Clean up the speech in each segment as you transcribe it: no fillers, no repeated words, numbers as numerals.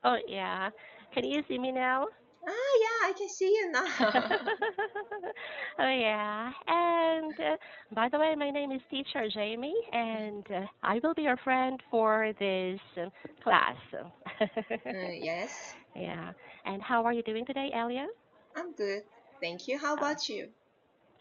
Oh, yeah. Can you see me now? Ah, yeah, I can see you now. Oh, yeah. And by the way, my name is Teacher Jamie, and I will be your friend for this class. Yes, Yeah. And how are you doing today, Elia? I'm good. Thank you. How Oh, about you?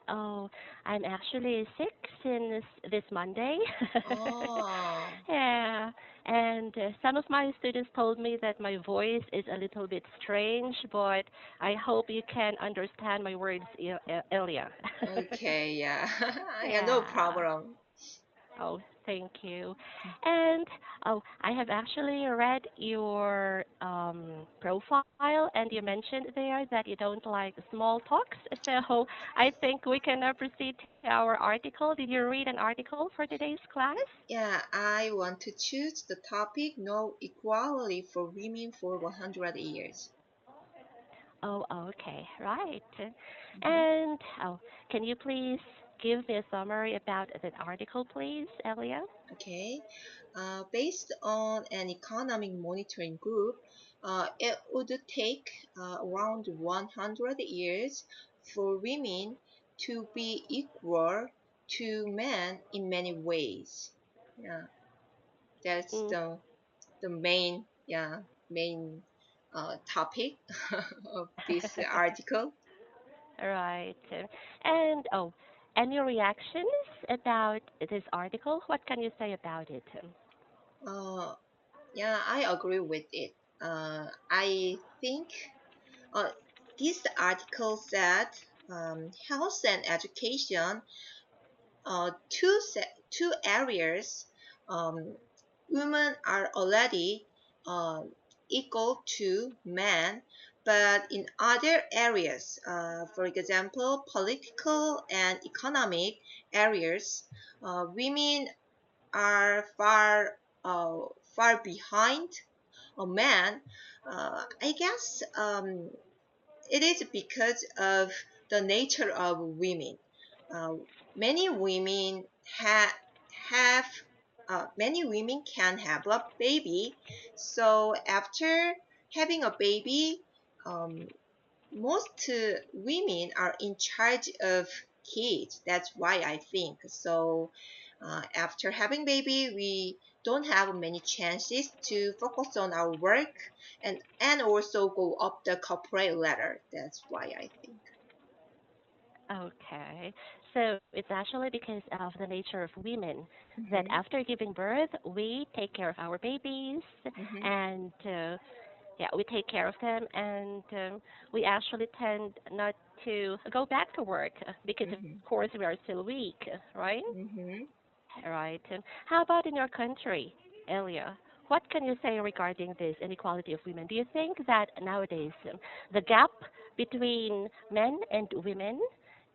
oh, I'm actually sick since this Monday. Oh, Yeah, and some of my students told me that my voice is a little bit strange, but I hope you can understand my words, Elia. okay, yeah. Yeah, no Yeah. problem. Oh, thank you. And oh, I have actually read your profile, and you mentioned there that you don't like small talks. So I think we can proceed to our article. Did you read an article for today's class? Yeah, I want to choose the topic no equality for women for 100 years. Oh, okay, right. Mhm. And oh, can you please give me a summary about that article, please, Elia? Okay. Based on an economic monitoring group, it would take around 100 years for women to be equal to men in many ways. Yeah, that's Mm, the main topic of this article. right. And oh, any reactions about this article? What can you say about it? Uh, yeah, I agree with it. I think uh, this article said health and education, two areas, um, women are already uh, equal to men, but in other areas, for example, political and economic areas, women are uh, far behind a man. I guess it is because of the nature of women. Uh, many women ha- have many women can have a baby. So after having a baby, um, most women are in charge of kids. That's why I think so. After having baby, we don't have many chances to focus on our work and also go up the corporate ladder. That's why I think. Okay. So it's actually because of the nature of women that Mm-hmm, after giving birth, we take care of our babies mm-hmm, and yeah, we take care of them, and we actually tend not to go back to work because, of mm-hmm, course, we are still weak, right? mm-hmm. Right. And how about in your country, Elia? What can you say regarding this inequality of women? Do you think that nowadays the gap between men and women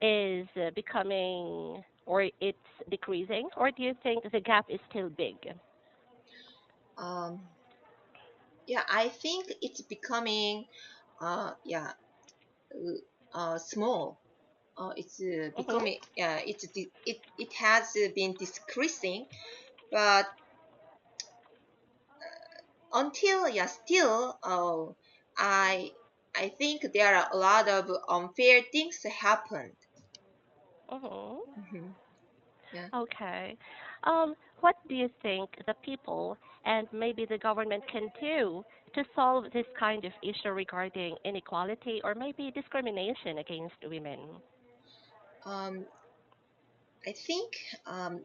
is becoming or it's decreasing, or do you think the gap is still big? Um, yeah, I think it's becoming, yeah, small. It's Mhm. becoming, it has been decreasing, but until yeah still I I think there are a lot of unfair things happened. Mhm. Hmm. Yeah. Okay. What do you think the people and maybe the government can do to solve this kind of issue regarding inequality or maybe discrimination against women? um, I think um,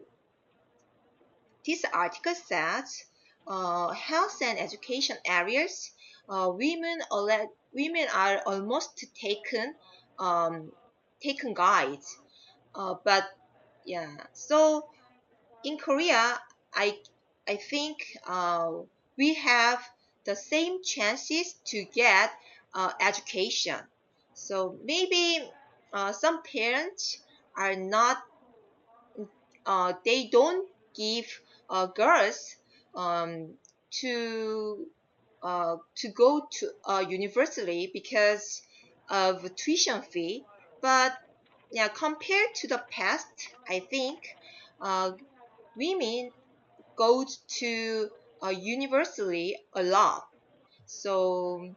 this article says health and education areas, women are almost um, taken guides, but yeah, so in Korea, I I think we have the same chances to get education. So maybe some parents are not they don't give girls um, to to go to university because of tuition fee, but yeah, compared to the past, I think uh, women go to a university a lot. So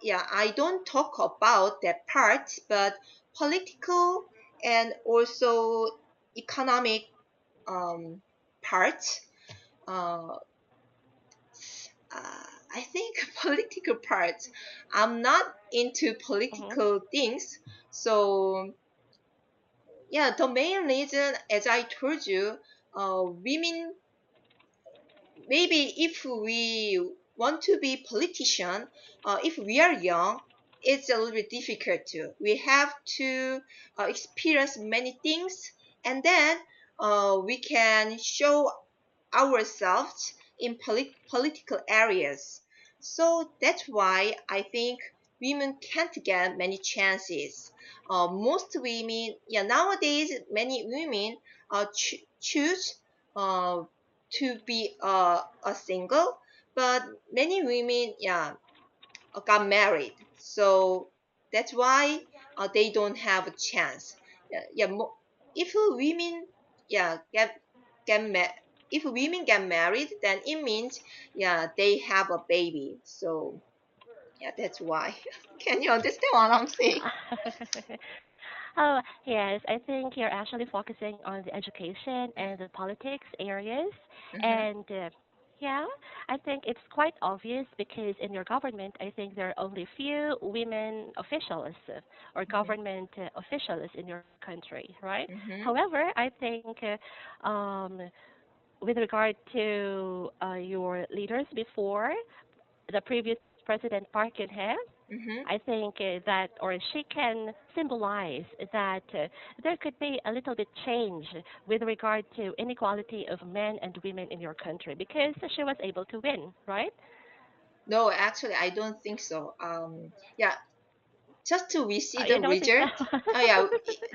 yeah, I don't talk about that part, but political and also economic um, part. Uh, I think political parts. I'm not into Mm-hmm. political things, so yeah, the main reason, as I told you, women, maybe if we want to be politician, if we are young, it's a little bit difficult too. We have to experience many things, and then we can show ourselves in political areas. So that's why I think women can't get many chances. Most women, yeah, nowadays many women choose uh, to be a single, but many women, yeah, got married. So that's why they don't have a chance. Yeah, if women, yeah, get ma- if women get married, then it means, yeah, they have a baby. So yeah, that's why. Can you understand what I'm saying? Oh, yes. I think you're actually focusing on the education and the politics areas. Mm-hmm, And yeah, I think it's quite obvious because in your government, I think there are only few women officials or mm-hmm, government officials in your country, right? mm-hmm. However, I think with regard to your leaders before, the previous President Park Geun-hye, Mm-hmm. I think that, or she can symbolize that there could be a little bit change with regard to inequality of men and women in your country because she was able to win, right? No, actually, I don't think so. Yeah, just to we see You the don't think result. so? Oh yeah,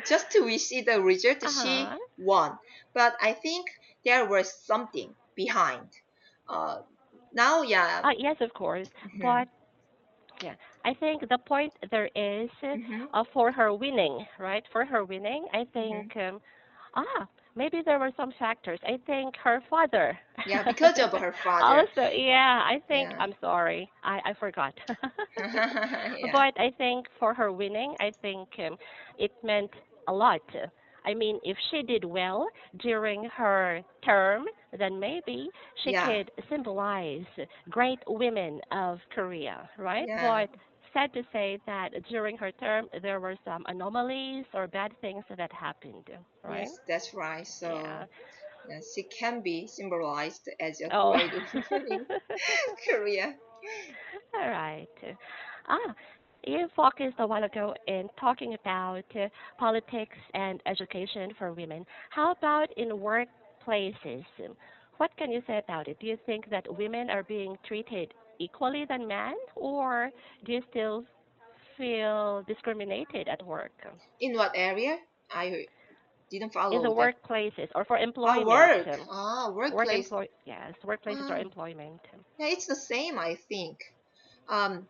just to we see the result, she Uh-huh. won. But I think there was something behind. Uh, now, yeah. Yes, of course. Mm-hmm, But yeah, I think the point there is mm-hmm, for her winning, right? For her winning, I think mm-hmm. maybe there were some factors. I think her father. Yeah, because of her father. Also, yeah, I think Yeah, I'm sorry, I forgot. yeah, But I think for her winning, I think it meant a lot. I mean, if she did well during her term, then maybe she yeah, could symbolize great women of Korea, right? yeah. But sad to say that during her term, there were some anomalies or bad things that happened, right? Yes, that's right. So Yeah. yeah, she can be symbolized as a Oh. great woman in Korea. All right. Ah, you focused a while ago in talking about politics and education for women. How about in workplaces? What can you say about it? Do you think that women are being treated equally than men, or do you still feel discriminated at work? In what area? I didn't In the follow that. workplaces or for Ah, employment? work. Ah, workplace. Yes, workplaces or Ah, employment. yeah, it's the same, I think. Um,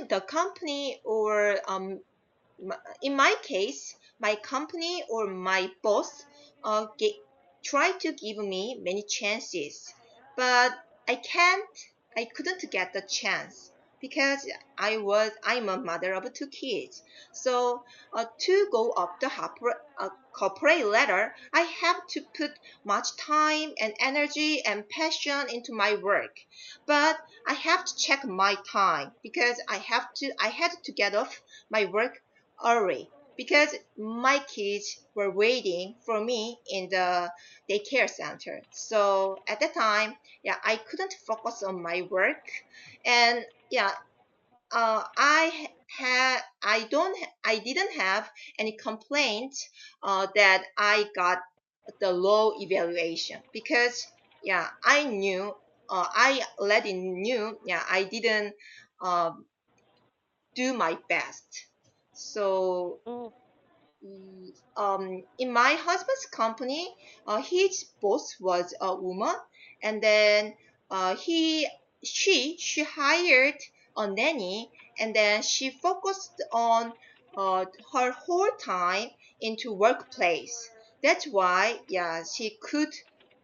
the company or in my case, my company or my boss try to give me many chances, but I can't, I couldn't get the chance because I'm a mother of two kids. So to go up the corporate ladder, I have to put much time and energy and passion into my work. But I have to check my time because I had to get off my work early because my kids were waiting for me in the daycare center. So at that time, yeah, I couldn't focus on my work, and yeah, I didn't have any complaint that I got the low evaluation because yeah, I already knew, yeah, I didn't um, do my best. So Mm. in my husband's company, his boss was a woman, and then he she hired a nanny, and then she focused on her whole time into workplace. That's why, yeah, she could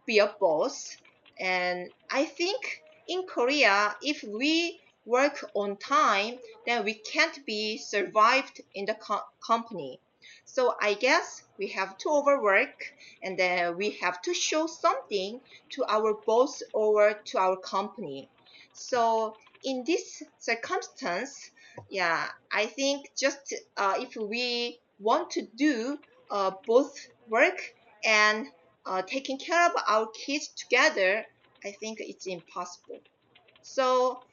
be a boss, and I think in Korea, if we work on time, then we can't be survived in the company. So I guess we have to overwork, and then we have to show something to our boss or to our company. So in this circumstance, yeah, I think just if we want to do both work and taking care of our kids together, I think it's impossible. So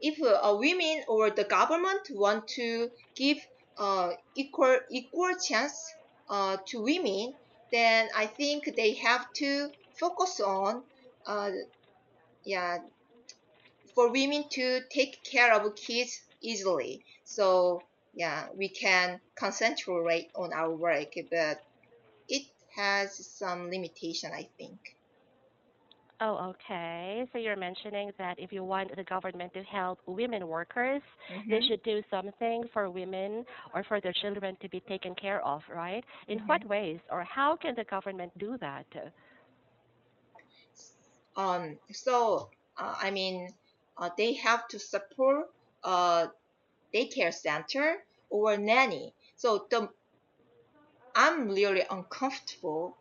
if women or the government want to give equal chance to women, then I think they have to focus on uh, yeah, for women to take care of kids easily. So yeah, we can concentrate on our work, but it has some limitation, I think. Oh, okay. So you're mentioning that if you want the government to help women workers, they Mm-hmm. should do something for women or for their children to be taken care of, right? In Mm-hmm. what ways or how can the government do that? So I mean, they have to support uh daycare center or nanny. So I'm really uncomfortable.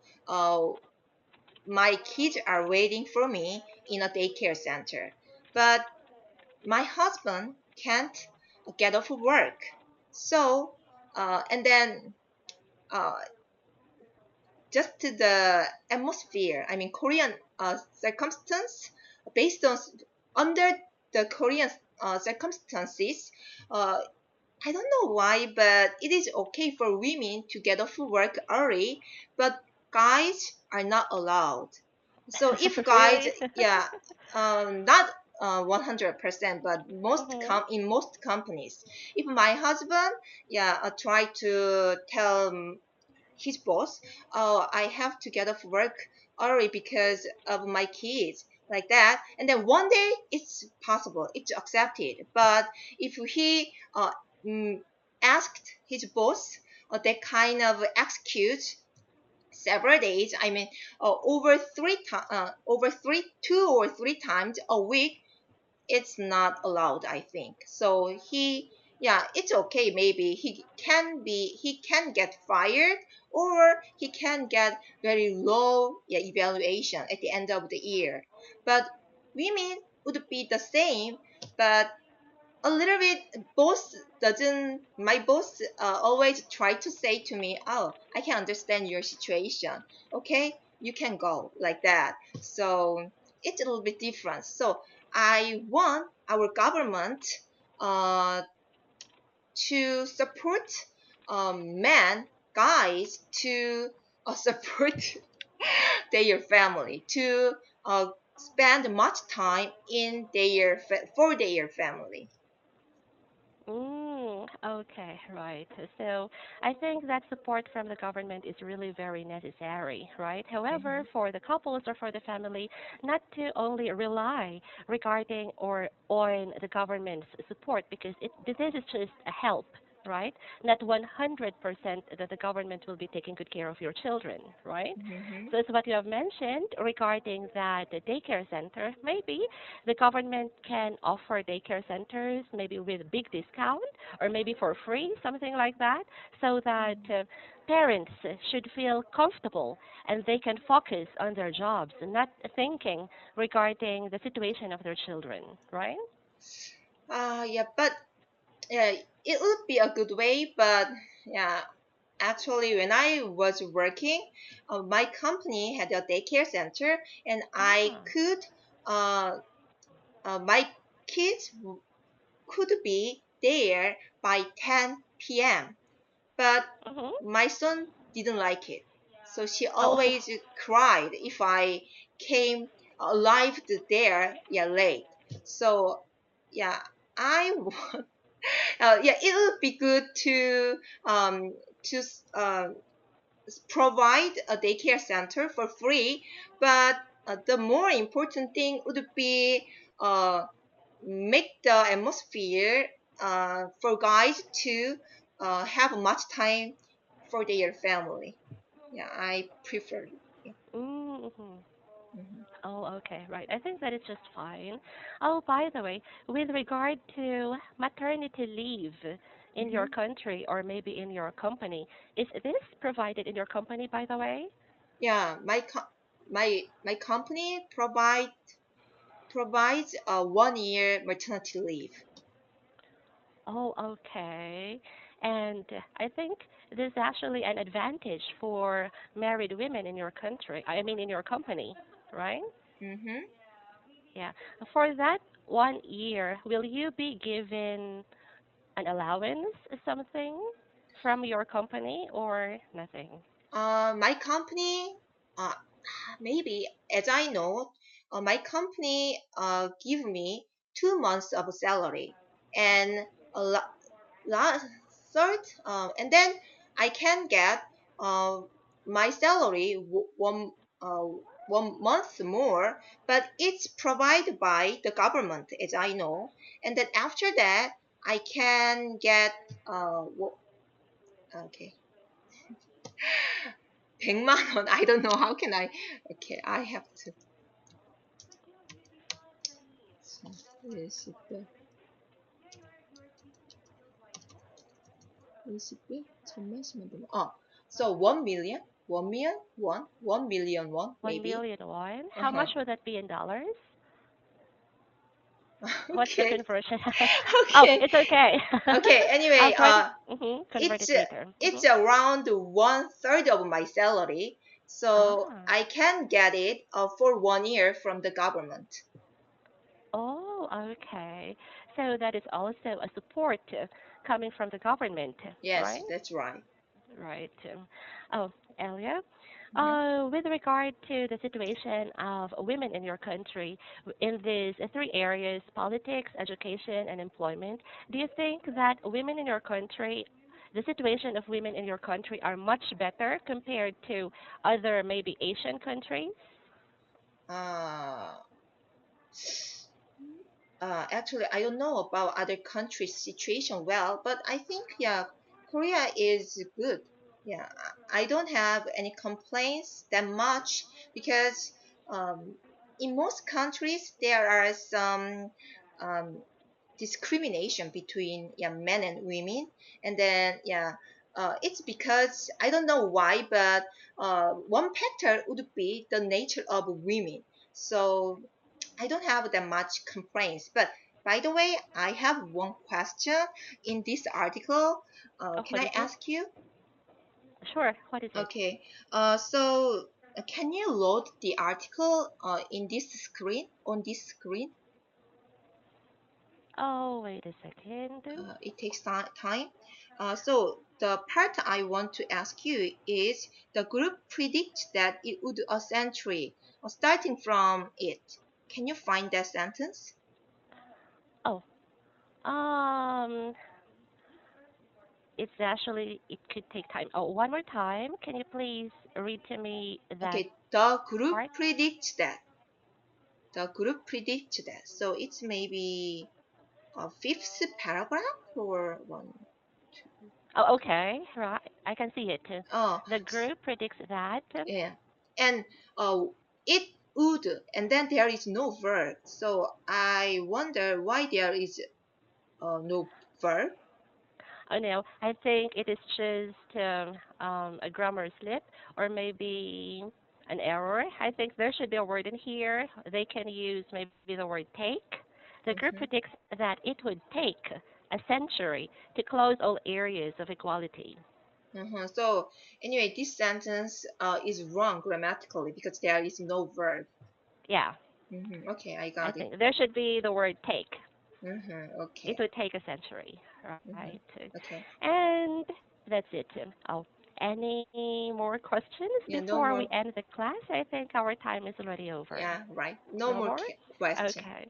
My kids are waiting for me in a daycare center, but my husband can't get off work. So and then uh, just the atmosphere. I mean, Korean circumstance based on under the Korean circumstances. Uh, I don't know why, but it is okay for women to get off work early, but guys are not allowed. So if guys, Really? yeah, not 100%, but Mhm. in most companies, if my husband, yeah, try to tell his boss, oh, I have to get off work early because of my kids, like that. And then one day it's possible, it's accepted. But if he mm, asked his boss that kind of excuse several days, I mean, over 2 or 3 times a week, it's not allowed, I think. So yeah, it's okay. Maybe he can get fired, or he can get very low, yeah, evaluation at the end of the year. But women would be the same, but a little bit. Boss doesn't My boss always try to say to me, oh, I can understand your situation, okay, you can go, like that. So it's a little bit different. So I want our government uh, to support men, guys, to support their family, to spend much time in for their family. Okay, right. So I think that support from the government is really very necessary, right? However, Mhm. for the couples or for the family, not to only rely regarding or on the government's support because this is just a help, right? Not 100% that the government will be taking good care of your children, right? Mhm. So as what you have mentioned regarding that the daycare center, maybe the government can offer daycare centers maybe with big discount or maybe for free, something like that, so that parents should feel comfortable and they can focus on their jobs and not thinking regarding the situation of their children, right? Yeah, but yeah, it would be a good way. But yeah, actually, when I was working, my company had a daycare center, and I Ah. could, uh, my kids could be there by 10 p.m. But Mhm. my son didn't like it. So she Oh. always cried if I came arrived there, yeah, late. So yeah, I yeah, it would be good um to provide a daycare center for free, but the more important thing would be uh make the atmosphere for guys to have much time for their family. Yeah, I prefer. Yeah. Mm-hmm. Mhm. Oh, okay, right. I think that is just fine. Oh, by the way, with regard to maternity leave in your Hmm. country or maybe in your company, is this provided in your company, by the way? Yeah, my company provides a 1 year maternity leave. Oh, okay. And I think there's actually an advantage for married women in your country. I mean, in your company, right? Mm-hmm. Yeah. For that 1 year, will you be given an allowance, something from your company or nothing? My company, uh, maybe as I know, my company give me 2 months of salary and a last third, and then I can get uh, my salary uh, 1 month more, but it's provided by the government, as I know. And then after that, I can get okay, 100만 원. I don't know how can I. Okay, I have to. 자, 20배, 20배, 천만, 10만 되면, so 1 million, 1 million won, 1 million won, 1 maybe. million won. How Uh-huh. much would that be in dollars? What's the Okay. conversion? Oh, Okay. it's okay. Okay. I'll Anyway, try to convert it's it later. it's around 1/3 of my salary, so Ah. I can get it for 1 year from the government. Oh, okay. So that is also a support coming from the government, Yes, right? that's right. Right. Oh, Elia, Mhm. with regard to the situation of women in your country in these three areas, politics, education, and employment, do you think that women in your country, the situation of women in your country are much better compared to other maybe Asian countries? Uh, Actually, I don't know about other countries' situation well, but I think, yeah, Korea is good. Yeah, I don't have any complaints that much because um, in most countries there are some um, discrimination between, yeah, men and women, and then, yeah, it's because I don't know why, but one factor would be the nature of women. So I don't have that much complaints. But by the way, I have one question in this article. Oh, Can what I is it? ask you? Sure, what is it? Okay. Can you load the article in this screen, on this screen? Oh, wait a second. It takes time. So the part I want to ask you is the group predicts that it would a century, starting from it. Can you find that sentence? Oh, um, it's actually, it could take time. Oh, one more time. Can you please read to me that Okay, the group part? predicts that. The group predicts that. So it's maybe a fifth paragraph or one, two. Oh, okay, right. I can see it. Oh, The group predicts that. yeah. And uh, it would, and then there is no verb. So I wonder why there is no verb. Oh no, I think it is just a grammar slip or maybe an error. I think there should be a word in here. They can use maybe the word take. The group Mhm. predicts that it would take a century to close all areas of equality. So anyway, this sentence is wrong grammatically because there is no verb. Yeah, Okay, I I got it. think there should be the word take. It Okay. would take a century, right? Okay. And that's it. Oh, any more questions Yeah, no before we more. end the class? I think our time is already over. Yeah, right. No No more more? question. Okay.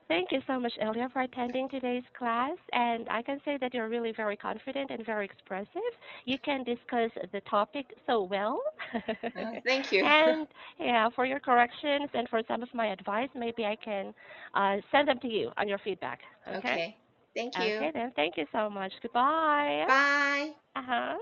Thank you so much, Elia, for attending today's class. And I can say that you're really very confident and very expressive. You can discuss the topic so well. Thank you. And yeah, for your corrections and for some of my advice, maybe I can send them to you on your feedback. Okay? Okay. Thank you. Okay, then. Thank you so much. Goodbye. Bye. Uh huh.